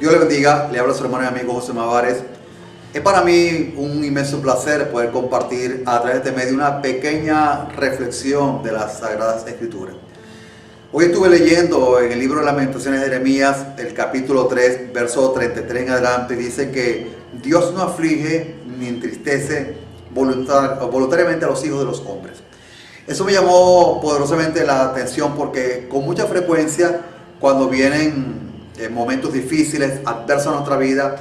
Dios le bendiga, le habla su hermano y amigo José Mavares. Es para mí un inmenso placer poder compartir a través de este medio una pequeña reflexión de las Sagradas Escrituras. Hoy estuve leyendo en el libro de Lamentaciones de Jeremías, el capítulo 3, verso 33 en adelante, dice que Dios no aflige ni entristece voluntariamente a los hijos de los hombres. Eso me llamó poderosamente la atención porque con mucha frecuencia cuando vienen momentos difíciles, adversos a nuestra vida,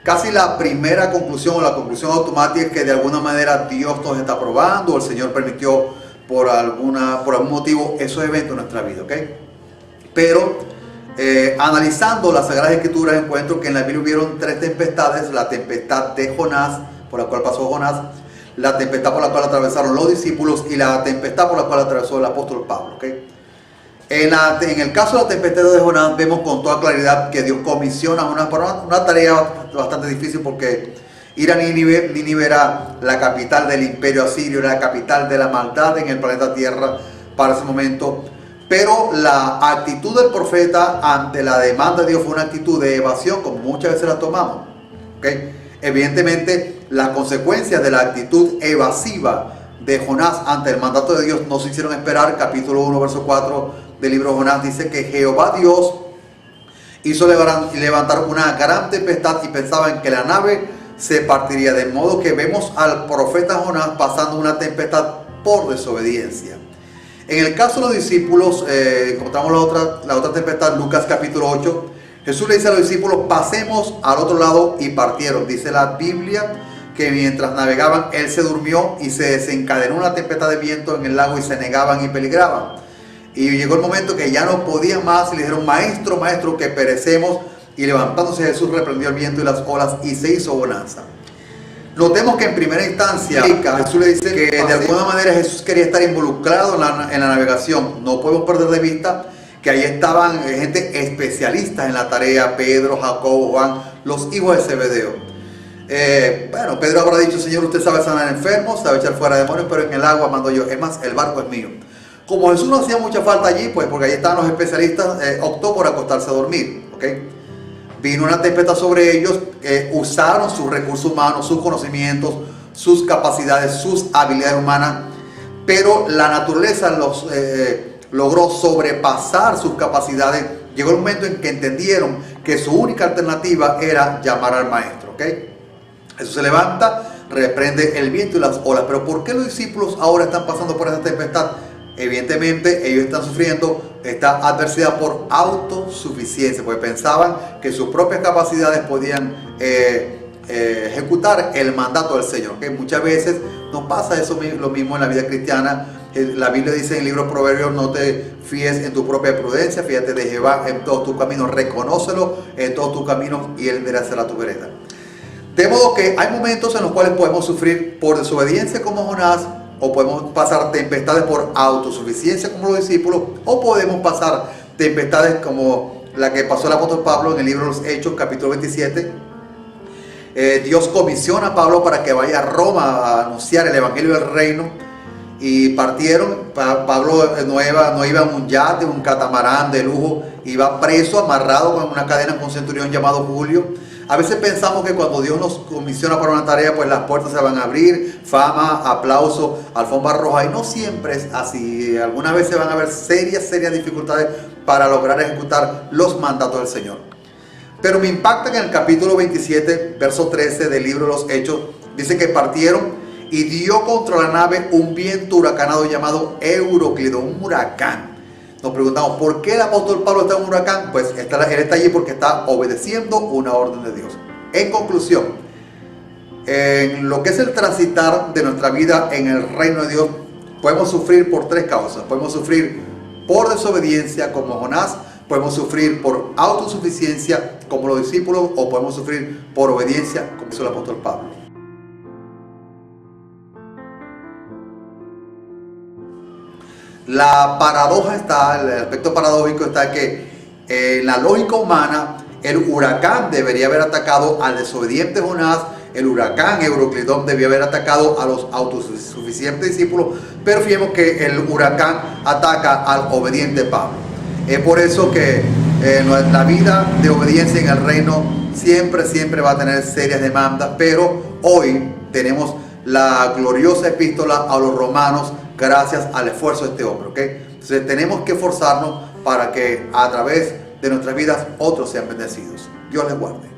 casi la primera conclusión o la conclusión automática es que de alguna manera Dios nos está probando o el Señor permitió por algún motivo esos eventos en nuestra vida, ¿ok? Pero analizando las Sagradas Escrituras encuentro que en la Biblia hubieron tres tempestades: la tempestad de Jonás, por la cual pasó Jonás, la tempestad por la cual atravesaron los discípulos y la tempestad por la cual atravesó el apóstol Pablo, ¿ok? En el caso de la tempestad de Jonás vemos con toda claridad que Dios comisiona una tarea bastante difícil, porque ir a Nínive era la capital del imperio asirio, era la capital de la maldad en el planeta Tierra para ese momento. Pero la actitud del profeta ante la demanda de Dios fue una actitud de evasión, como muchas veces la tomamos, ¿okay? Evidentemente, las consecuencias de la actitud evasiva de Jonás ante el mandato de Dios no se hicieron esperar. Capítulo 1, verso 4 del libro de Jonás dice que Jehová Dios hizo levantar una gran tempestad y pensaban que la nave se partiría, de modo que vemos al profeta Jonás pasando una tempestad por desobediencia. En el caso de los discípulos, encontramos la otra tempestad, Lucas capítulo 8. Jesús le dice a los discípulos: pasemos al otro lado, y partieron. Dice la Biblia que mientras navegaban, él se durmió y se desencadenó una tempestad de viento en el lago y se negaban y peligraban. Y llegó el momento que ya no podían más y le dijeron: maestro, maestro, que perecemos. Y levantándose Jesús reprendió el viento y las olas y se hizo bonanza. Notemos que en primera instancia Jesús le dice que de alguna manera Jesús quería estar involucrado en la navegación. No podemos perder de vista que ahí estaban gente especialista en la tarea: Pedro, Jacobo, Juan, los hijos de Zebedeo. Bueno, Pedro habrá dicho: Señor, usted sabe sanar enfermos, sabe echar fuera demonios, pero en el agua mando yo. Es más, el barco es mío. Como Jesús no hacía mucha falta allí, pues porque ahí estaban los especialistas, optó por acostarse a dormir, ¿ok? Vino una tempestad sobre ellos, usaron sus recursos humanos, sus conocimientos, sus capacidades, sus habilidades humanas, pero la naturaleza logró sobrepasar sus capacidades. Llegó el momento en que entendieron que su única alternativa era llamar al maestro, ¿ok? Jesús se levanta, reprende el viento y las olas. Pero ¿por qué los discípulos ahora están pasando por esa tempestad? Evidentemente ellos están sufriendo esta adversidad por autosuficiencia, porque pensaban que sus propias capacidades podían ejecutar el mandato del Señor, que muchas veces nos pasa eso lo mismo en la vida cristiana. La Biblia dice en el libro de Proverbios: no te fíes en tu propia prudencia, fíjate de Jehová en todos tus caminos, reconócelo en todos tus caminos y él enderezará tu vereda. De modo que hay momentos en los cuales podemos sufrir por desobediencia como Jonás, o podemos pasar tempestades por autosuficiencia como los discípulos, o podemos pasar tempestades como la que pasó el apóstol Pablo en el libro de los Hechos, capítulo 27. Dios comisiona a Pablo para que vaya a Roma a anunciar el evangelio del reino, y partieron. Pablo no iba en un yate, un catamarán de lujo, iba preso, amarrado con una cadena con un centurión llamado Julio. A veces pensamos que cuando Dios nos comisiona para una tarea, pues las puertas se van a abrir, fama, aplauso, alfombra roja, y no siempre es así. Algunas veces van a haber serias dificultades para lograr ejecutar los mandatos del Señor. Pero me impacta que en el capítulo 27, verso 13 del libro de los Hechos, dice que partieron y dio contra la nave un viento huracanado llamado Euroclido, un huracán. Nos preguntamos: ¿por qué el apóstol Pablo está en un huracán? Pues él está allí porque está obedeciendo una orden de Dios. En conclusión, en lo que es el transitar de nuestra vida en el reino de Dios, podemos sufrir por tres causas. Podemos sufrir por desobediencia como Jonás, podemos sufrir por autosuficiencia como los discípulos, o podemos sufrir por obediencia como hizo el apóstol Pablo. La paradoja está, el aspecto paradójico está que en la lógica humana el huracán debería haber atacado al desobediente Jonás, el huracán Euroclidón debió haber atacado a los autosuficientes discípulos, pero fíjemos que el huracán ataca al obediente Pablo. Es por eso que La vida de obediencia en el reino siempre va a tener serias demandas, pero hoy tenemos la gloriosa epístola a los romanos gracias al esfuerzo de este hombre, ¿ok? Entonces tenemos que esforzarnos para que a través de nuestras vidas otros sean bendecidos. Dios les guarde.